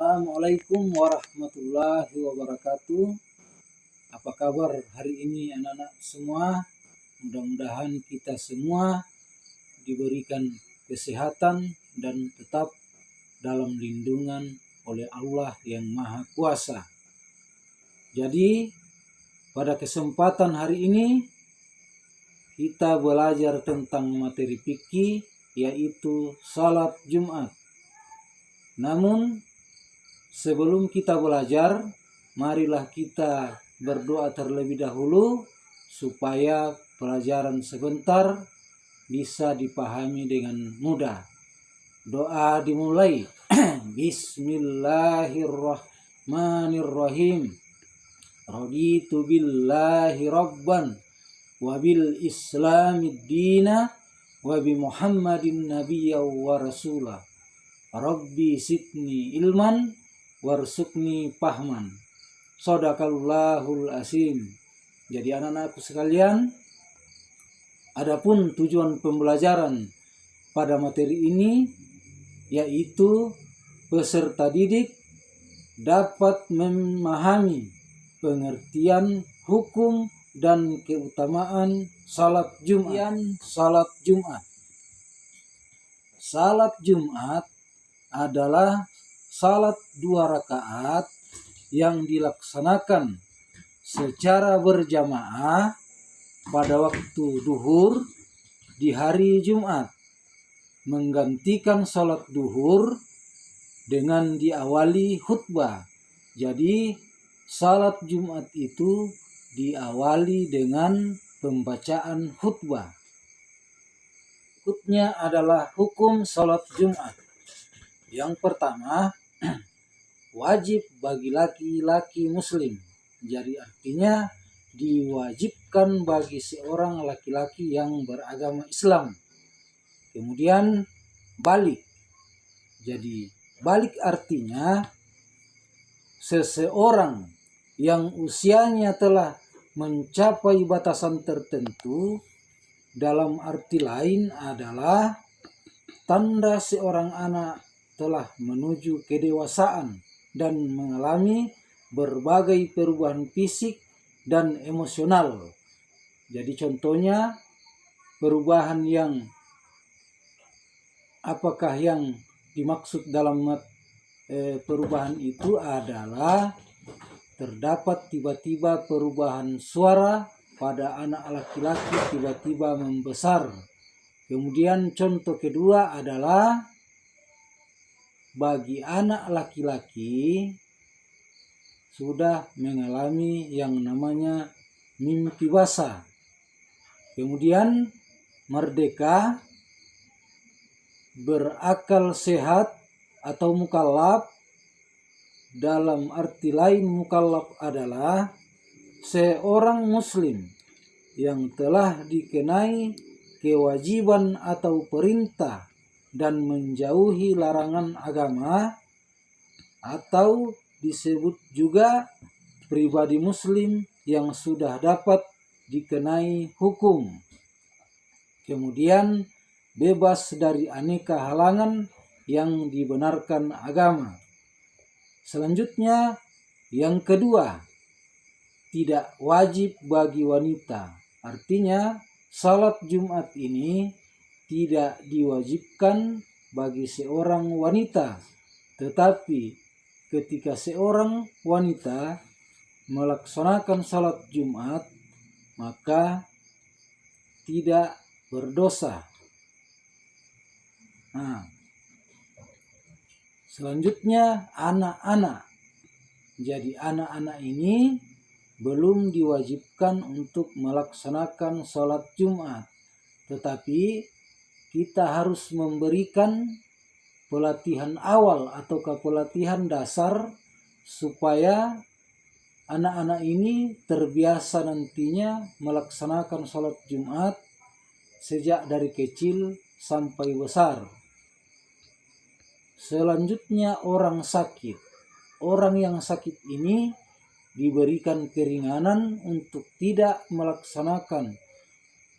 Assalamualaikum warahmatullahi wabarakatuh. Apa kabar hari ini anak-anak semua? Mudah-mudahan kita semua diberikan kesehatan dan tetap dalam lindungan oleh Allah yang Maha Kuasa. Jadi pada kesempatan hari ini kita belajar tentang materi fikih, yaitu salat Jumat. Namun sebelum kita belajar, marilah kita berdoa terlebih dahulu supaya pelajaran sebentar bisa dipahami dengan mudah. Doa dimulai. Bismillahirrahmanirrahim. Raditu billahi rabban wa bil islamid dina wa bi Muhammadin nabiyya wa rasulah. Rabbi sidni ilman warsukni pahman. Shadaqallahul asim. Jadi anak-anakku sekalian, adapun tujuan pembelajaran pada materi ini yaitu peserta didik dapat memahami pengertian hukum dan keutamaan salat Jumat. Salat Jumat adalah salat 2 rakaat yang dilaksanakan secara berjamaah pada waktu duhur di hari Jumat, menggantikan salat duhur dengan diawali khutbah. Jadi salat Jumat itu diawali dengan pembacaan khutbah. Berikutnya adalah hukum salat Jumat. Yang pertama, wajib bagi laki-laki muslim. Jadi artinya diwajibkan bagi seorang laki-laki yang beragama Islam. Kemudian balik. Jadi balik artinya seseorang yang usianya telah mencapai batasan tertentu. Dalam arti lain adalah tanda seorang anak telah menuju kedewasaan dan mengalami berbagai perubahan fisik dan emosional. Jadi contohnya perubahan yang apakah yang dimaksud dalam perubahan itu adalah terdapat tiba-tiba perubahan suara pada anak laki-laki, tiba-tiba membesar. Kemudian contoh kedua adalah bagi anak laki-laki sudah mengalami yang namanya mimpi basah. Kemudian merdeka, berakal sehat atau mukallaf. Dalam arti lain mukallaf adalah seorang muslim yang telah dikenai kewajiban atau perintah dan menjauhi larangan agama, atau disebut juga pribadi muslim yang sudah dapat dikenai hukum. Kemudian bebas dari aneka halangan yang dibenarkan agama. Selanjutnya yang kedua, tidak wajib bagi wanita. Artinya salat Jumat ini tidak diwajibkan bagi seorang wanita, tetapi ketika seorang wanita melaksanakan salat Jumat maka tidak berdosa. Selanjutnya anak-anak. Jadi anak-anak ini belum diwajibkan untuk melaksanakan salat Jumat, tetapi kita harus memberikan pelatihan awal atau pelatihan dasar supaya anak-anak ini terbiasa nantinya melaksanakan salat Jumat sejak dari kecil sampai besar. Selanjutnya orang sakit. Orang yang sakit ini diberikan keringanan untuk tidak melaksanakan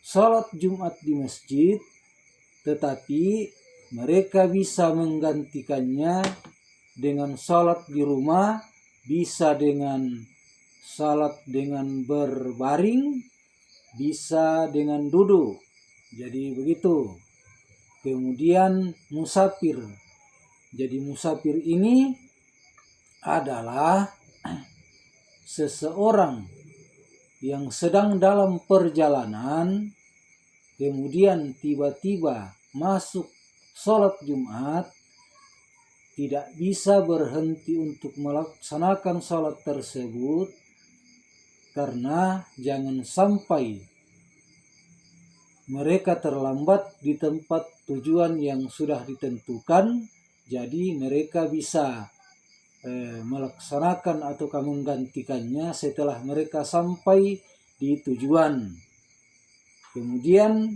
salat Jumat di masjid, tetapi mereka bisa menggantikannya dengan salat di rumah, bisa dengan salat dengan berbaring, bisa dengan duduk. Jadi begitu. Kemudian musafir. Jadi musafir ini adalah seseorang yang sedang dalam perjalanan, kemudian tiba-tiba masuk sholat Jumat, tidak bisa berhenti untuk melaksanakan sholat tersebut, karena jangan sampai mereka terlambat di tempat tujuan yang sudah ditentukan. Jadi mereka bisa melaksanakan atau menggantikannya setelah mereka sampai di tujuan. Kemudian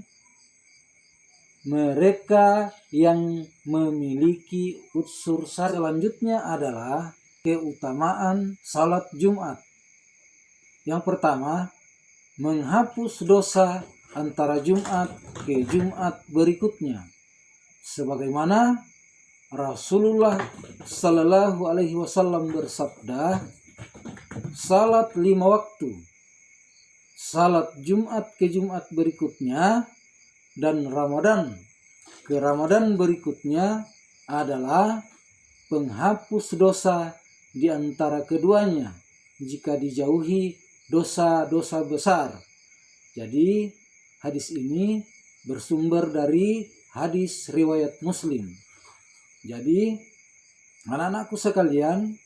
mereka yang memiliki unsur syar'i selanjutnya adalah keutamaan salat Jumat. Yang pertama, menghapus dosa antara Jumat ke Jumat berikutnya, sebagaimana Rasulullah Sallallahu Alaihi Wasallam bersabda, salat 5 waktu, salat Jumat ke Jumat berikutnya, dan Ramadan ke Ramadan berikutnya adalah penghapus dosa di antara keduanya jika dijauhi dosa-dosa besar. Jadi hadis ini bersumber dari hadis riwayat Muslim. Jadi anak-anakku sekalian,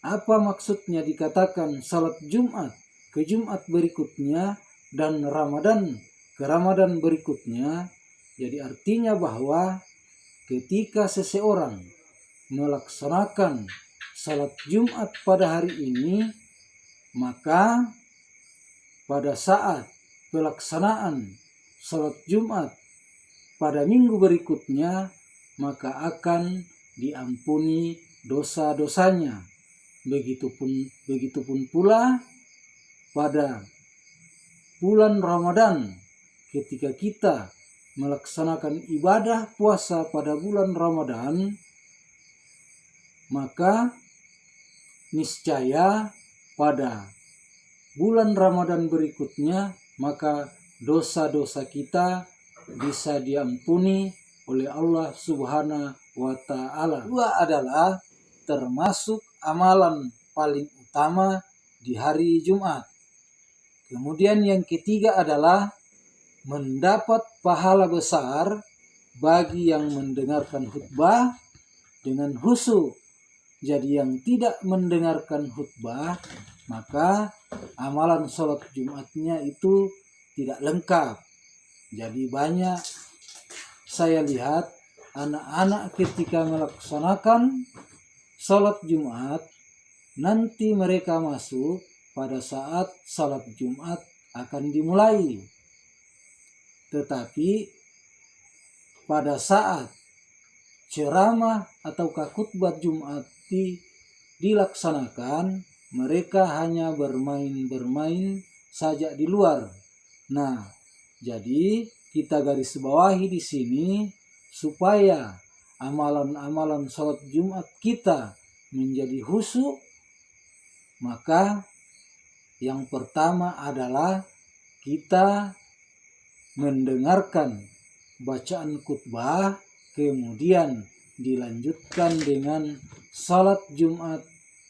apa maksudnya dikatakan salat Jumat ke Jumat berikutnya dan Ramadan ke Ramadan berikutnya? Jadi artinya bahwa ketika seseorang melaksanakan salat Jumat pada hari ini, maka pada saat pelaksanaan salat Jumat pada minggu berikutnya, maka akan diampuni dosa-dosanya. Begitupun pula pada bulan Ramadan, ketika kita melaksanakan ibadah puasa pada bulan Ramadan, maka niscaya pada bulan Ramadan berikutnya, maka dosa-dosa kita bisa diampuni oleh Allah Subhanahu wa Ta'ala. Dua adalah termasuk amalan paling utama di hari Jumat. Kemudian yang ketiga adalah mendapat pahala besar bagi yang mendengarkan khutbah dengan khusyuk. Jadi yang tidak mendengarkan khutbah, maka amalan sholat Jumatnya itu tidak lengkap. Jadi banyak saya lihat anak-anak ketika melaksanakan sholat Jumat, nanti mereka masuk pada saat sholat Jumat akan dimulai. Tetapi pada saat ceramah atau khutbah Jumat dilaksanakan, mereka hanya bermain-bermain saja di luar. Nah, jadi kita garis bawahi di sini supaya amalan-amalan sholat Jumat kita menjadi khusyuk, maka yang pertama adalah kita mendengarkan bacaan khutbah, kemudian dilanjutkan dengan salat Jumat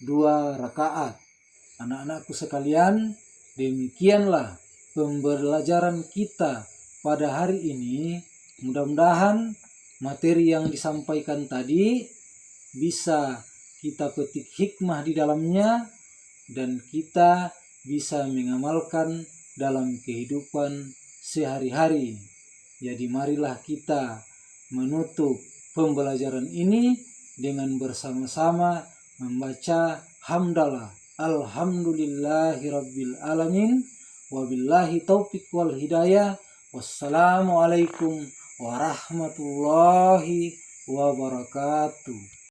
2 rakaat. Anak-anakku sekalian, demikianlah pembelajaran kita pada hari ini. Mudah-mudahan materi yang disampaikan tadi bisa kita petik hikmah di dalamnya dan kita bisa mengamalkan dalam kehidupan sehari-hari. Jadi marilah kita menutup pembelajaran ini dengan bersama-sama membaca hamdalah alhamdulillahirabbil alamin, wabillahi taufik wal hidayah. Wassalamualaikum warahmatullahi wabarakatuh.